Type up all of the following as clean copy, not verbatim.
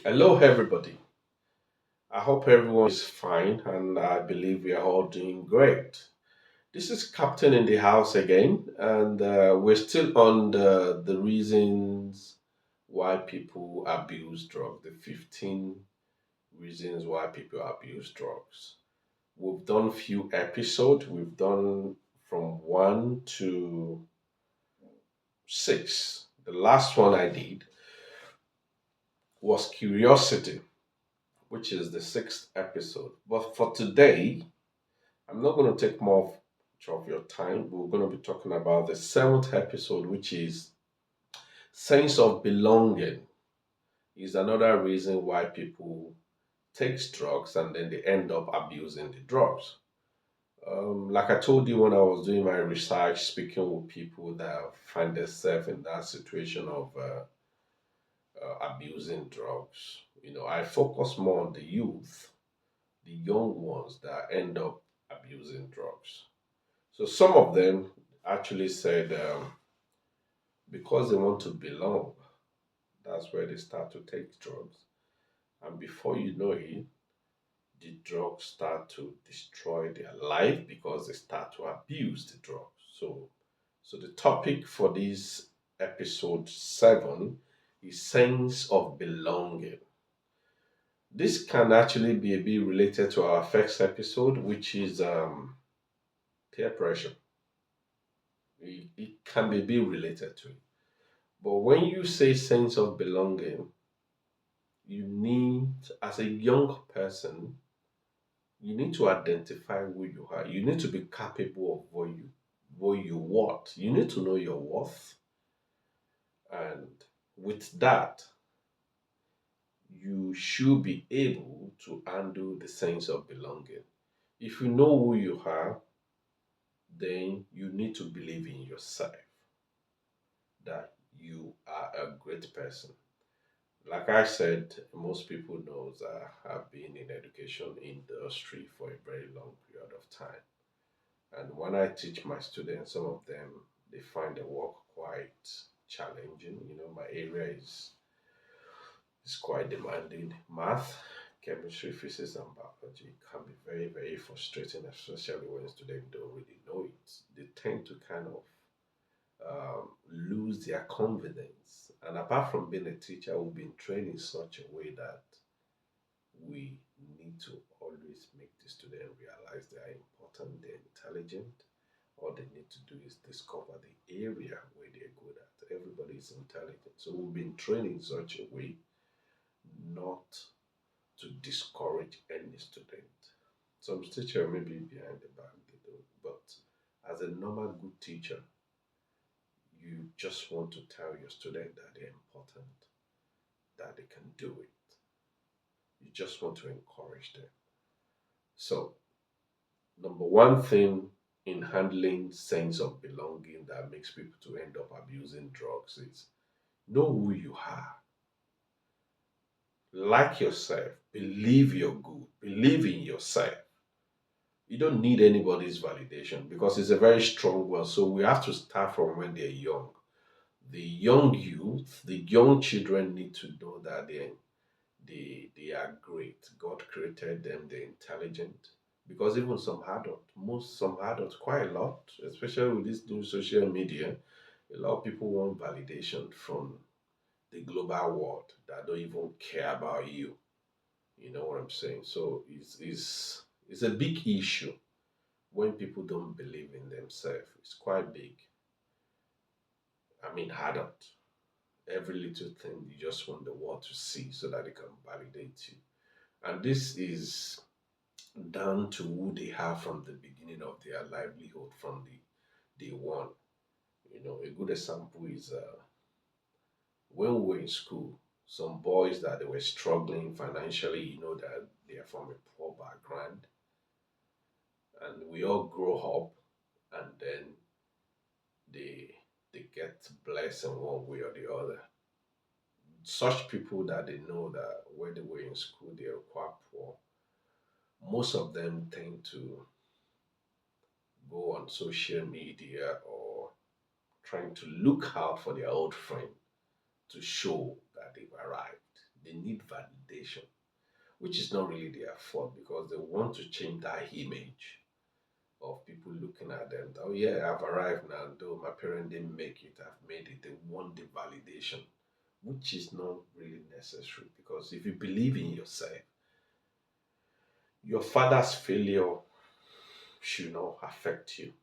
Hello, everybody. I hope everyone is fine and I believe we are all doing great. This is Captain in the house again, and we're still on the reasons why people abuse drugs, the 15 reasons why people abuse drugs. We've done few episodes, we've done from 1 to 6. The last one I did was curiosity, which is the sixth episode. But for today, I'm not going to take much of your time. We're going to be talking about the seventh episode, which is sense of belonging. Is another reason why people take drugs and then they end up abusing the drugs. Like I told you when I was doing my research, speaking with people that find themselves in that situation of abusing drugs, I focus more on the youth, the young ones that end up abusing drugs. So some of them actually said because they want to belong, that's where they start to take drugs. And before you know it, the drugs start to destroy their life because they start to abuse the drugs. So the topic for this episode 7 is sense of belonging. This can actually be a bit related to our first episode, which is peer pressure. It can be a bit related to it. But when you say sense of belonging, you need, as a young person, you need to identify who you are. You need to be capable of what you want. You need to know your worth, and with that, you should be able to handle the sense of belonging. If you know who you are, then you need to believe in yourself that you are a great person. Like I said, most people knows I've been in education industry for a very long period of time. And when I teach my students, some of them they find the work quite challenging. My area is quite demanding. Math, chemistry, physics, and biology can be very, very frustrating, especially when students don't really know it. They tend to kind of lose their confidence. And apart from being a teacher, we've been trained in such a way that we need to always make the student realize they are important, they're intelligent. All they need to do is discover the area where they're good at. Everybody is intelligent. So we've been trained in such a way not to discourage any student. Some teacher may be behind the back, they don't. But as a normal good teacher, you just want to tell your student that they're important, that they can do it. You just want to encourage them. So number one thing in handling sense of belonging that makes people to end up abusing drugs is know who you are, like yourself, believe you're good, believe in yourself. You don't need anybody's validation because it's a very strong one. So we have to start from when they're young. The young youth, the young children need to know that they are great. God created them, they're intelligent. Because even some adults, quite a lot, especially with this new social media, a lot of people want validation from the global world that don't even care about you. You know what I'm saying? So it's a big issue when people don't believe in themselves. It's quite big. I mean, adult. Every little thing you just want the world to see so that they can validate you. And this is down to who they are from the beginning of their livelihood, from the day one. A good example is when we were in school, some boys that they were struggling financially, that they are from a poor background, and we all grow up, and then they get blessed in one way or the other. Such people that they know that when they were in school they were quite poor, most of them tend to go on social media or trying to look out for their old friend to show that they've arrived. They need validation, which is not really their fault because they want to change that image of people looking at them. Oh yeah, I've arrived now. Though my parents didn't make it, I've made it. They want the validation, which is not really necessary because if you believe in yourself, your father's failure should not affect you.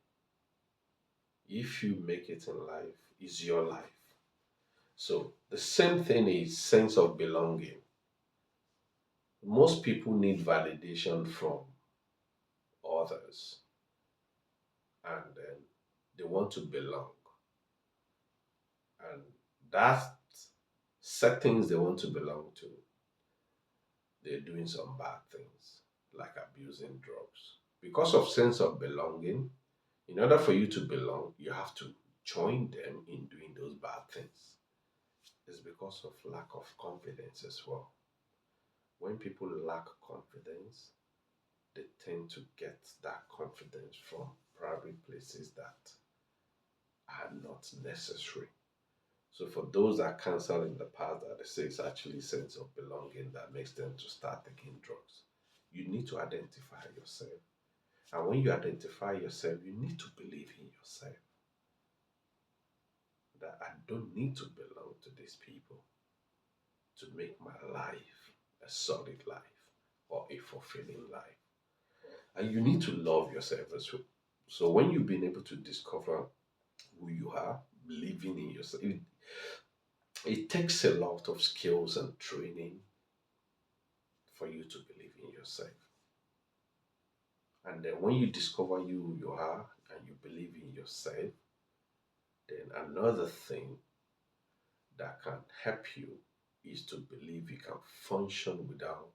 If you make it in life, it's your life. So the same thing is sense of belonging. Most people need validation from others and then they want to belong. And that settings they want to belong to, they're doing some bad things like abusing drugs. Because of sense of belonging, in order for you to belong, you have to join them in doing those bad things. It's because of lack of confidence as well. When people lack confidence, they tend to get that confidence from probably places that are not necessary. So for those that cancel in the past that they say it's actually sense of belonging that makes them to start taking drugs. You need to identify yourself. And when you identify yourself, you need to believe in yourself that I don't need to belong to these people to make my life a solid life or a fulfilling life. And you need to love yourself as well. So when you've been able to discover who you are, believing in yourself, it takes a lot of skills and training for you to believe in yourself. And then when you discover who you are and you believe in yourself, then another thing that can help you is to believe you can function without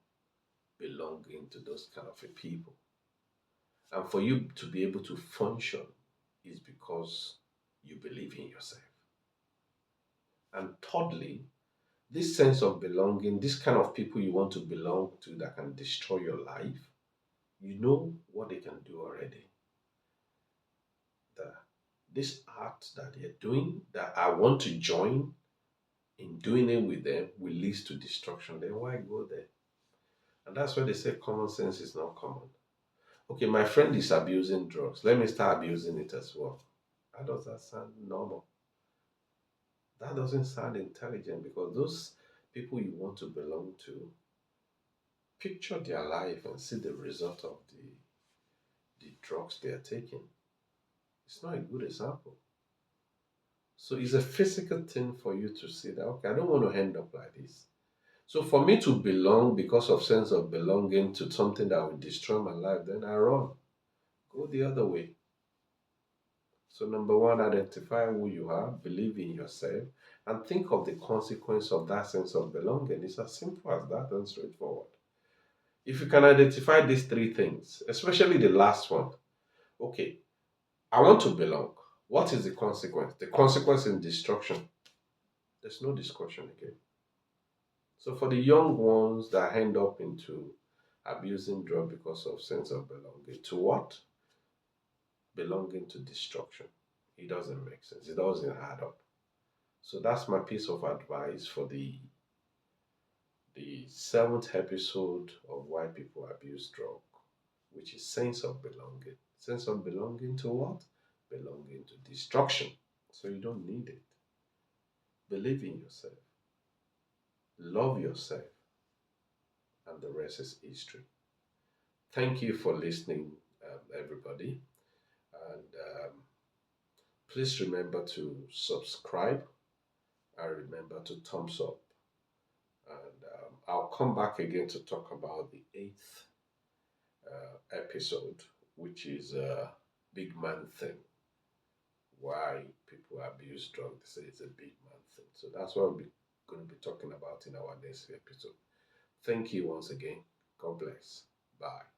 belonging to those kind of a people. And for you to be able to function is because you believe in yourself. And thirdly, this sense of belonging, this kind of people you want to belong to that can destroy your life, you know what they can do already. The, this art that they're doing, that I want to join in doing it with them, will lead to destruction. Then why go there? And that's why they say common sense is not common. Okay, my friend is abusing drugs. Let me start abusing it as well. How does that sound normal? That doesn't sound intelligent because those people you want to belong to, picture their life and see the result of the drugs they are taking. It's not a good example. So it's a physical thing for you to see that, okay, I don't want to end up like this. So for me to belong because of sense of belonging to something that will destroy my life, then I run. Go the other way. So number one, identify who you are, believe in yourself, and think of the consequence of that sense of belonging. It's as simple as that and straightforward. If you can identify these three things, especially the last one, okay, I want to belong. What is the consequence? The consequence is destruction. There's no discussion again. So for the young ones that end up into abusing drug because of sense of belonging, to what? Belonging to destruction. It doesn't make sense. It doesn't add up. So that's my piece of advice for the seventh episode of Why People Abuse Drug, which is sense of belonging. Sense of belonging to what? Belonging to destruction. So you don't need it. Believe in yourself. Love yourself. And the rest is history. Thank you for listening, everybody. And please remember to subscribe and remember to thumbs up. And I'll come back again to talk about the eighth episode, which is a big man thing. Why people abuse drugs? They say it's a big man thing. So that's what we're going to be talking about in our next episode. Thank you once again. God bless. Bye.